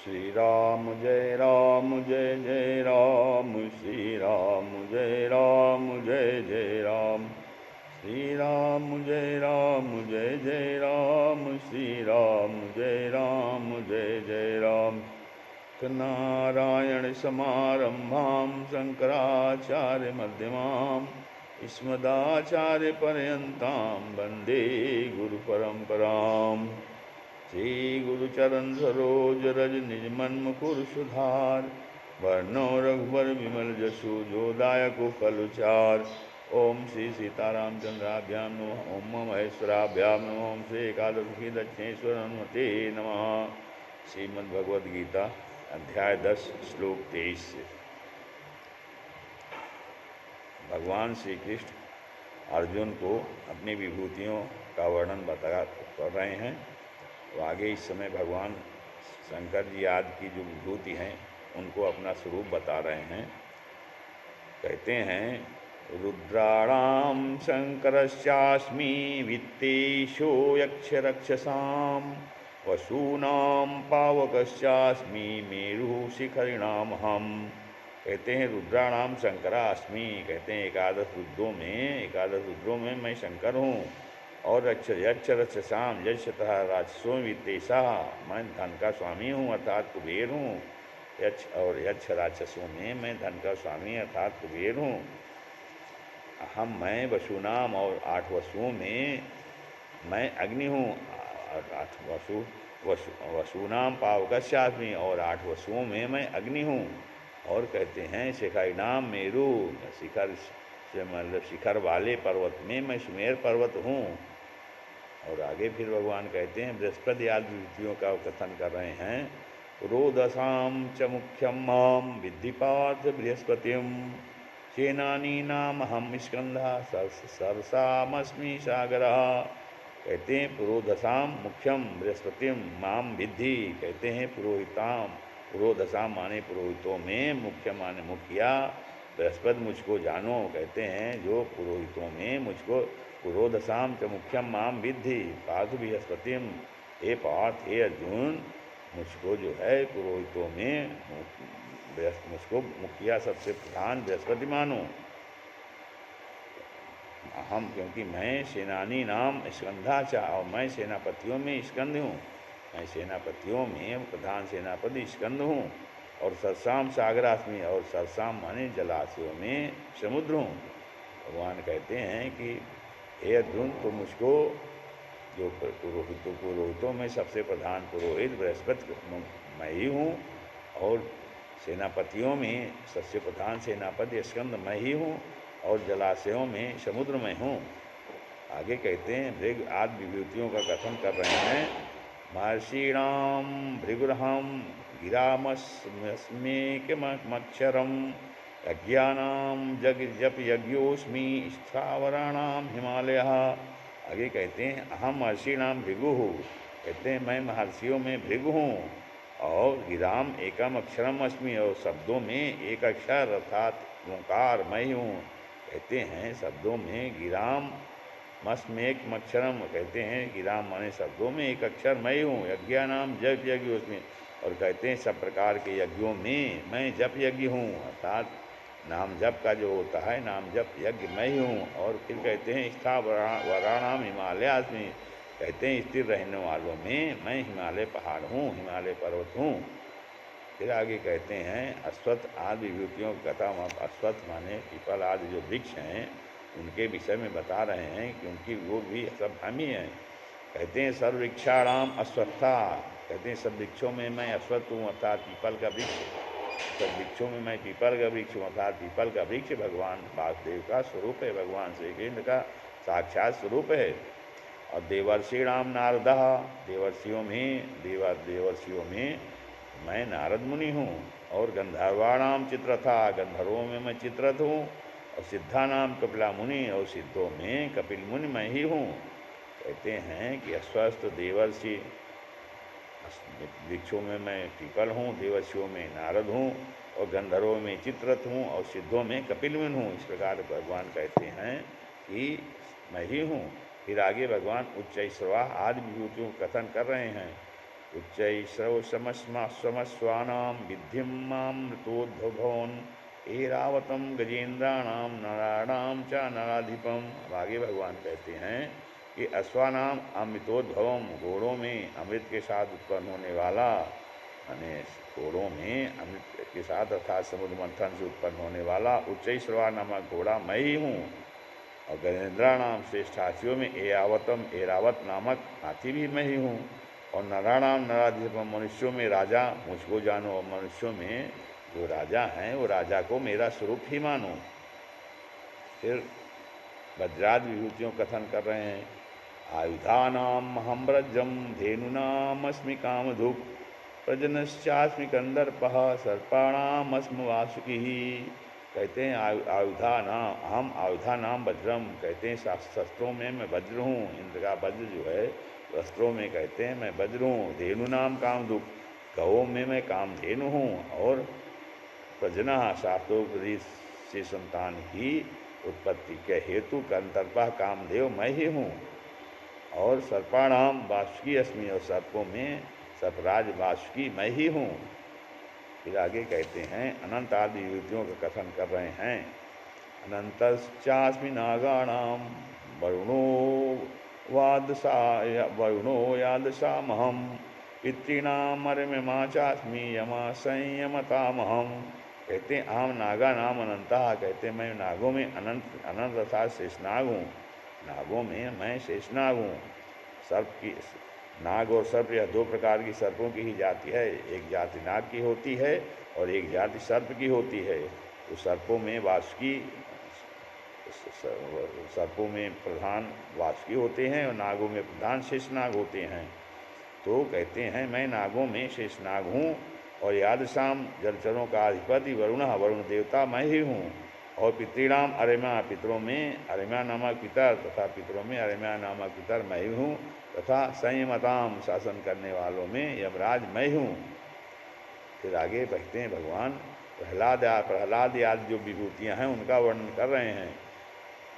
श्री राम जय जय राम, श्री राम जय जय राम, श्री राम जय जय राम, श्री राम जय राम। नारायण समारंभां शंकराचार्य मध्यमाम् अस्मदाचार्य पर्यन्तां वन्दे गुरु परंपराम्। श्री गुरुचरण सरोज रज निज मन मुकुर सुधार, वर्णो रघुबर विमल जसु जो दायको फलचार। ओम श्री सीतारामचंद्राभ्यां नमः, ओम महेश्वराभ्यां नमः, ओम श्री एकादशी दक्षिणेश्वर हनुमते नमः। श्रीमद्भगवद गीता अध्याय 10 श्लोक 23 से। भगवान श्री कृष्ण अर्जुन को अपनी विभूतियों का वर्णन बता कर रहे हैं। तो आगे इस समय भगवान शंकर जी आदि की जो विभूति हैं उनको अपना स्वरूप बता रहे हैं। कहते हैं रुद्राणाम शंकरस्यास्मि वित्तेशो यक्ष रक्षसाम, वसूनाम पावकस्यास्मि मेरु शिखरिणाम हम। कहते हैं रुद्राणाम शंकरास्मि, कहते हैं एकादश रुद्रों में मैं शंकर हूँ। और यक्ष रक्षसाम, यक्ष तथा राक्षसों वित्तेषा, मैं धन का स्वामी हूँ अर्थात कुबेर हूँ। यक्ष राक्षसों में मैं धन का स्वामी अर्थात कुबेर हूँ। मैं वसुनाम, और 8 वसुओं में मैं अग्नि हूँ। 8 वसुनाम पावकस्यास्मि, और 8 वसुओं में मैं अग्नि हूँ। और कहते हैं शिखरिणाम मेरु, शिखर से मतलब शिखर वाले पर्वत में मैं सुमेर पर्वत हूँ। और आगे फिर भगवान कहते हैं बृहस्पति आदि विभूतियों का कथन कर रहे हैं। पुरोधसाम च मुख्यम माम विद्धि पार्थ बृहस्पतिम, सेनानीनाम हम स्कंधा सरसामस्मि सागरः। कहते हैं पुरोधसाम मुख्यम बृहस्पतिम माम विद्धि, कहते हैं पुरोधसाम माने पुरोहितों में, मुख्य माने मुखिया, बृहस्पति मुझको जानो। कहते हैं जो पुरोहितों में मुझको पुरोधसाम च मुख्यम माम विद्धि पार्थ बृहस्पतिम, हे पार्थ हे अर्जुन, मुझको जो है पुरोहितों में मुझको मुखिया सबसे प्रधान बृहस्पति मानो। हम क्योंकि मैं सेनानी नाम स्कंधाचा, और मैं सेनापतियों में स्कंद हूँ। मैं सेनापतियों में प्रधान सेनापति स्कंद हूँ। और सरसाम सागरास्मि, और सरसाम माने जलाशयों में समुद्र हूँ। भगवान कहते हैं कि हे अर्जुन, तो मुझको जो पुरोहितों में सबसे प्रधान पुरोहित बृहस्पति मैं ही हूँ, और सेनापतियों में सबसे प्रधान सेनापति स्कंद मैं ही हूँ, और जलाशयों में समुद्र में हूँ। आगे कहते हैं भृग आदि विभूतियों का कथन कर रहे हैं। महर्षिणाम भृगुरहम गिरामस्मेकमक्षरम, यज्ञानाम जप यज्ञोस्मि स्थावराणाम हिमालयः। आगे कहते हैं अहम महर्षिणाम भृगु हूँ, कहते हैं मैं महर्षियों में भृगु हूँ। और गिराम एकम अक्षरम अस्मि, और शब्दों में एक अक्षर अर्थात ओंकार मैं हूँ। कहते हैं शब्दों में गिराम मस्मेक मक्षरम, कहते हैं गिराम माने शब्दों में एक अक्षर मैं हूँ। यज्ञानाम जप यज्ञ उसमें, और कहते हैं सब प्रकार के यज्ञों में मैं जप यज्ञ हूँ, अर्थात नाम जप का जो होता है नाम जप यज्ञ मैं ही हूँ। और फिर कहते हैं स्थावराणाम हिमालयास्मि, कहते हैं स्थिर रहने वालों में मैं हिमालय पहाड़ हूँ, हिमालय पर्वत हूँ। फिर आगे कहते हैं अश्वत्थ आदि विभूतियों की कथा। अश्वत्थ माने पीपल आदि जो वृक्ष हैं उनके विषय में बता रहे हैं, क्योंकि वो भी सब हम ही हैं। कहते हैं सर्ववृक्षाणाम अश्वत्था, कहते हैं सब वृक्षों में मैं अश्वत्थ हूँ अर्थात पीपल का वृक्ष। सब वृक्षों में मैं पीपल का वृक्ष हूँ अर्थात पीपल का वृक्ष भगवान वासुदेव का स्वरूप है, भगवान श्री कृष्ण का साक्षात स्वरूप है। और देवर्षिणाम नारदः, देवर्षियों में मैं नारद मुनि हूँ। और गंधर्वाणाम चित्रथा, गंधर्वों में मैं चित्रथ हूँ। और सिद्धानाम कपिला मुनि, और सिद्धों में कपिल मुनि मैं ही हूँ। कहते हैं कि अस्वस्थ देवर्षि वृक्षों में मैं पीपल हूँ, देवर्षियों में नारद हूँ, और गंधर्वों में चित्रथ हूँ, और सिद्धों में कपिल मुनि हूँ। इस प्रकार भगवान कहते हैं कि मैं ही हूँ। फिर आगे भगवान उच्चैश्रवा आदि विभूतियों का कथन कर रहे हैं। उच्चैः स्वमस्वानां विद्धिं मामृतोद्भवन् ऐरावतं गजेन्द्राणां नराणां च नराधिपम। अब आगे भगवान कहते हैं कि अश्वानाम अमृतोद्भवम, घोड़ों में अमृत के साथ उत्पन्न होने वाला, यानी घोड़ों में अमृत के साथ अर्थात समुद्र मंथन से उत्पन्न होने वाला उच्चैश्रवा नामक घोड़ा मैं ही हूँ। और गजेंद्राणाम श्रेष्ठ हाथियों में एरावत नामक हाथी भी मैं ही हूँ। और नराणाम नराधिपम, मनुष्यों में राजा मुझको जानो, और मनुष्यों में जो राजा हैं वो राजा को मेरा स्वरूप ही मानो। फिर वज्रादि विभूतियों कथन कर रहे हैं। आयुधानाम हम व्रजम धेनुनामस्मि कामधुक् प्रजनश्चास्मि कंदर्पः सर्पाणामस्म वासुकी। कहते हैं हम आयुधा नाम वज्रम, कहते हैं शस्त्रों में मैं वज्र हूँ। इंद्र का वज्र जो है वस्त्रों में कहते हैं मैं वज्र हूँ। धेनु नाम कामधुक्, गौ में मैं कामधेनु हूँ। और प्रजना शास्त्रोपदेश से संतान की उत्पत्ति के हेतु कंदर्पः कामदेव मैं ही हूँ। और सर्पाणाम वासुकी अस्मि, और सर्पों में सर्पराज वासुकी मैं ही हूँ। फिर आगे कहते हैं अनंत आदि युतियों का कथन कर रहे हैं। अनंतश्चास्मि नागाणाम वरुणो यादशामहम पितॄणाम अरिममा चास्मि यमा संयमतामहम। कहते हैं अहम नागा नाम अनंता, कहते हैं मैं नागों में अनंत अर्थात शेषनाग हूँ। नागों में मैं शेषनाग हूँ। सर्प की नाग और सर्प यह दो प्रकार की सर्पों की ही जाति है। एक जाति नाग की होती है और एक जाति सर्प की होती है। तो सर्पों में वासुकी, सर्पों में प्रधान वासुकी होते हैं और नागों में प्रधान शेषनाग होते हैं। तो कहते हैं मैं नागों में शेषनाग हूँ। और यादशाम जलचरों का अधिपति वरुण देवता मैं ही हूँ। और पितॄणाम अरिमा, पितरों में अरिमा नामक पितर तथा पितरों में अरिमा नामक पितर मैं ही हूँ। तथा संयमताम, शासन करने वालों में यमराज मैं हूँ। फिर आगे बढ़ते हैं भगवान प्रहलाद आदि जो विभूतियाँ हैं उनका वर्णन कर रहे हैं।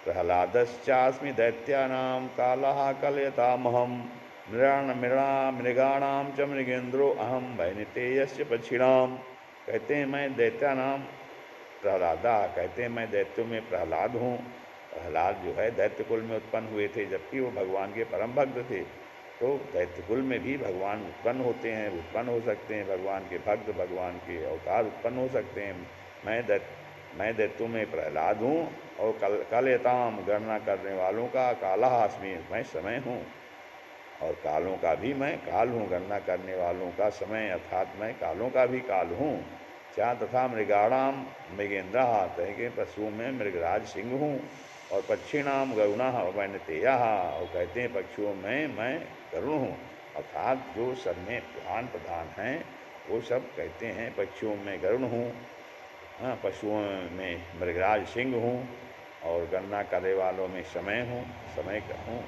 प्रहलादश्चास्मि दैत्यानां कालः कलयतामहं मृगाणां च मृगेन्द्रो अहम वैनितेयस्य पक्षिणाम। कहते हैं मैं दैत्यानाम प्रहलादा, कहते हैं मैं दैत्यों में प्रहलाद हूँ। प्रहलाद जो है दैत्य कुल में उत्पन्न हुए थे, जबकि वो भगवान के परम भक्त थे। तो दैत्य कुल में भी भगवान उत्पन्न होते हैं, उत्पन्न हो सकते हैं। भगवान के भक्त, भगवान के अवतार उत्पन्न हो सकते हैं। मैं दैत्यों में प्रहलाद हूँ। और कलयताम, गणना करने वालों का, कालः अस्मि, मैं समय हूँ। और कालों का भी मैं काल हूँ, गणना करने वालों का समय अर्थात मैं कालों का भी काल हूँ। क्या तथा मृगाणाम मृगेन्द्र, कहेंगे पशुओं में मृगराज सिंह हूँ। और पक्षीणाम गरुणः वैनतेयः, और कहते हैं पक्षियों में मैं गरुण हूँ। अर्थात जो सब में प्रधान हैं वो सब कहते हैं पक्षियों में गरुण हूँ, हाँ, पशुओं में मृगराज सिंह हूँ। और गणना करने वालों में समय हूँ, समय हूँ।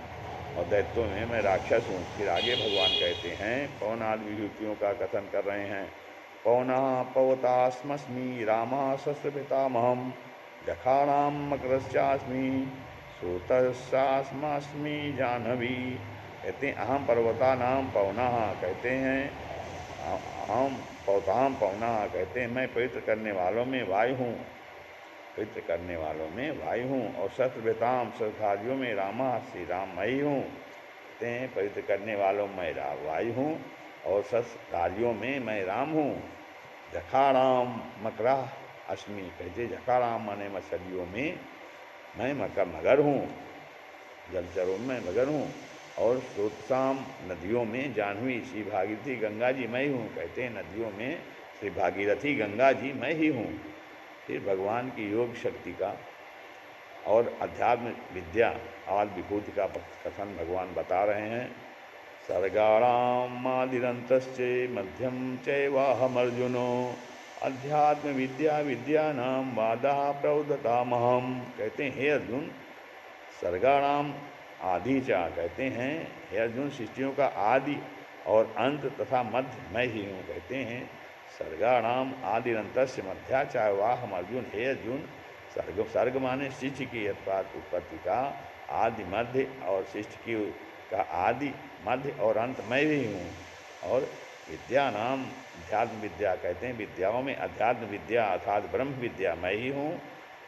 और दैत्यों में मैं राक्षस हूँ। फिर आगे भगवान कहते हैं पवनादि विभूतियों का कथन कर रहे हैं। पवनः पवतास्मस्मि रामः शस्त्रपितामहं जखाणां मकरश्चास्मि श्रोतस्यास्मस्मि जाह्नवी। कहते हैं अहम पर्वतानां पवनः, कहते हैं अहम पवताम पवनः, कहते हैं मैं पवित्र करने वालों में वायु हूँ, पवित्र करने वालों में वायु हूँ। और शस्त्रभृताम, शस्त्रधारियों में रामा, श्री राम मैं ही हूँ। कहते हैं पवित्र करने वालों में वायु हूँ और शस्त्रधारियों में मैं राम हूँ। जखाराम मकरा अस्मि, कहते जखाराम माने मछलियों में मैं मगर हूँ, जलचरों में मगर हूँ। और स्रोतसाम, नदियों में जाह्नवी, श्री भागीरथी गंगा जी मैं ही हूँ। कहते हैं नदियों में श्री भागीरथी गंगा जी मैं ही हूँ। फिर भगवान की योग शक्ति का और अध्यात्म विद्या आदि विभूति का कथन भगवान बता रहे हैं। सर्गाणामादिरन्तश्च मध्यम चैवाहमर्जुनो अध्यात्म विद्या विद्यानां वादः प्रौदतामहम्। कहते हैं हे अर्जुन, सर्गाणाम आदि चा, कहते हैं हे अर्जुन सृष्टियों का आदि और अंत तथा मध्य मैं ही हूँ। कहते हैं सर्गाणाम आदिरंतस्य मध्या चाहे वाह हम अर्जुन, हे अर्जुन सर्ग माने सृष्टि की अर्थात उत्पत्ति का आदि मध्य और सृष्टि की का आदि मध्य और अंत मैं भी हूँ। और विद्या नाम अध्यात्म विद्या कहते हैं, विद्याओं में अध्यात्म विद्या अर्थात ब्रह्म विद्या मैं ही हूँ।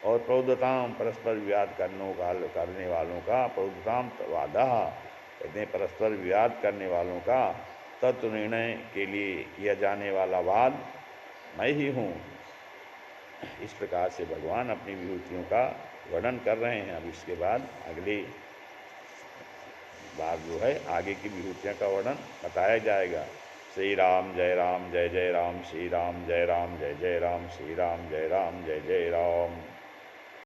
और प्रौद्धताम परस्पर विवाद करने वालों का, प्रौद्धताम वादा कहते हैं परस्पर विवाद करने वालों का तत्व निर्णय के लिए किया जाने वाला वाद मैं ही हूँ। इस प्रकार से भगवान अपनी विभूतियों का वर्णन कर रहे हैं। अब इसके बाद अगली बार जो है आगे की विभूतियों का वर्णन बताया जाएगा। श्री राम जय राम जय जय राम, श्री राम जय राम जय जय राम, श्री राम जय राम जय जय राम।